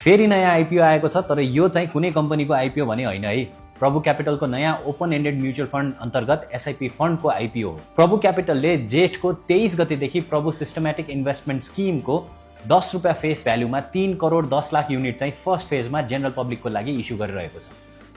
फेरि नयाँ आइपिओ आएको छ, तर यो चाहिँ कुनै कम्पनीको आइपिओ भने होइन है। प्रभु क्यापिटलको नयाँ ओपन एन्डेड म्युचुअल फन्ड अन्तर्गत एसआइपी फन्डको आइपिओ हो। प्रभु क्यापिटलले जेठको 23 गतेदेखि प्रभु सिस्टमेटिक इन्भेस्टमेन्ट स्किमको 10 रुपियाँ फेस भ्यालुमा 3 करोड 10 लाख युनिट चाहिँ फर्स्ट फेजमा जेनरल पब्लिकको लागि इस्यु गरिरहेको छ।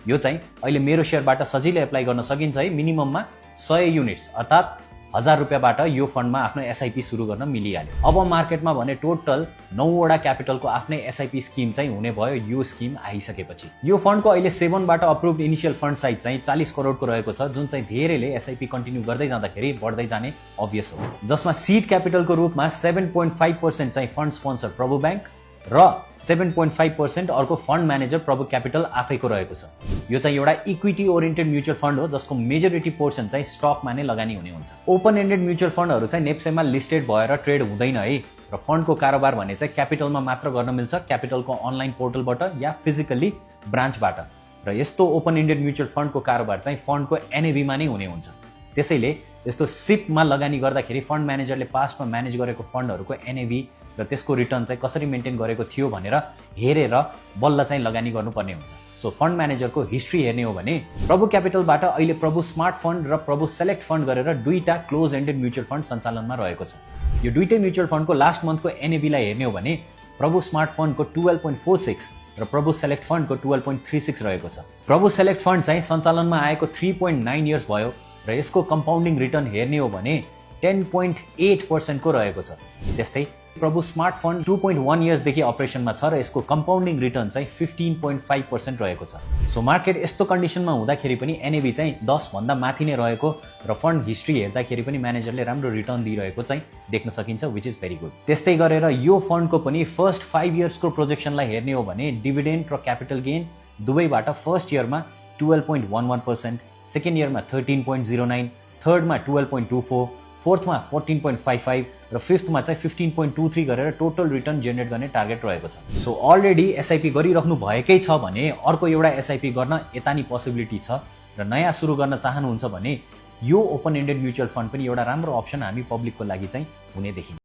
यो चाहिँ अहिले मेरो शेयरबाट सजिलै एप्लाई गर्न सकिन्छ है। मिनिमममा 100 युनिट्स अर्थात् 1000 रुपियाँबाट यो फन्डमा आफ्नो एसआइपी सुरु गर्न मिलिहाल्यो। अब मार्केटमा भने टोटल 9 वटा क्यापिटलको आफ्नै एसआइपी स्किम चाहिँ हुने भयो यो स्किम आइसकेपछि। यो फन्डको अहिले 7 बाट अप्रुभड इनिशियल फन्ड साइज चाहिँ 40 करोडको रहेको छ, जुन चाहिँ धेरैले एसआइपी कन्टिन्यू गर्दै जाँदाखेरि बढ्दै जाने अभियस हो। जसमा सीड क्यापिटलको रूपमा 7.5% चाहिँ फन्ड स्पोन्सर प्रभु बैंक र 7.5% अर्को फन्ड म्यानेजर प्रभु क्यापिटल आफैको रहेको छ। यो चाहिँ एउटा इक्विटी ओरिएन्टेड म्युचुअल फन्ड हो, जसको मेजोरिटी पोर्सन चाहिँ स्टकमा नै लगानी हुने हुन्छ। ओपन एन्डेड म्युचुअल फन्डहरू चाहिँ नेप्सेमा लिस्टेड भएर ट्रेड हुँदैन है, र फन्डको कारोबार भने चाहिँ क्यापिटलमा मात्र गर्न मिल्छ, क्यापिटलको अनलाइन पोर्टलबाट या फिजिकली ब्रान्चबाट। र यस्तो ओपन एन्डेड म्युचुअल फन्डको कारोबार चाहिँ फन्डको एनएभीमा नै हुने हुन्छ। त्यसैले यस्तो सिपमा लगानी गर्दाखेरि फन्ड म्यानेजरले पास्टमा म्यानेज गरेको फन्डहरूको एनएभी र त्यसको रिटर्न चाहिँ कसरी मेन्टेन गरेको थियो भनेर हेरेर बल्ल चाहिँ लगानी गर्नुपर्ने हुन्छ। सो फन्ड म्यानेजरको हिस्ट्री हेर्ने हो भने प्रभु क्यापिटलबाट अहिले प्रभु स्मार्ट फन्ड र प्रभु सेलेक्ट फन्ड गरेर दुईटा क्लोज एन्डेड म्युचुअल फन्ड सञ्चालनमा रहेको छ। यो दुईटै म्युचुअल फन्डको लास्ट मन्थको एनएभीलाई हेर्ने हो भने प्रभु स्मार्ट फन्डको 12.46 र प्रभु सेलेक्ट फन्डको 12.36 रहेको छ। प्रभु सेलेक्ट फन्ड चाहिँ सञ्चालनमा आएको 3.9 इयर्स भयो र यसको कम्पाउन्डिङ रिटर्न हेर्ने हो भने 10.8% को रहेको छ। त्यस्तै प्रभु स्मार्ट फन्ड 2.1 इयर्सदेखि अपरेसनमा छ र यसको कम्पाउन्डिङ रिटर्न चाहिँ 15.5% रहेको छ। सो मार्केट यस्तो कन्डिसनमा हुँदाखेरि पनि एनएभी चाहिँ 10 भन्दा माथि नै रहेको र फन्ड हिस्ट्री हेर्दाखेरि पनि म्यानेजरले राम्रो रिटर्न दिइरहेको चाहिँ देख्न सकिन्छ, विच इज भेरी गुड। त्यस्तै गरेर यो फन्डको पनि फर्स्ट 5 इयर्सको प्रोजेक्सनलाई हेर्ने हो भने डिभिडेन्ड र क्यापिटल गेन दुवैबाट फर्स्ट इयरमा 12.11%, सेकेन्ड इयरमा 13.09, थर्डमा 12.24, फोर्थमा 14.55 र फिफ्थमा चाहिँ 15.23 गरेर टोटल रिटर्न जेनेरेट गर्ने टार्गेट रहेको छ। सो अलरेडी एसआइपी गरिराख्नु भएकै छ भने अर्को एउटा एसआइपी गर्न यता नि पोसिबिलिटी छ, र नयाँ सुरु गर्न चाहनुहुन्छ भने यो ओपन एन्डेड म्युचुअल फन्ड पनि एउटा राम्रो अप्सन हामी पब्लिकको लागि चाहिँ हुने देखिन्छ।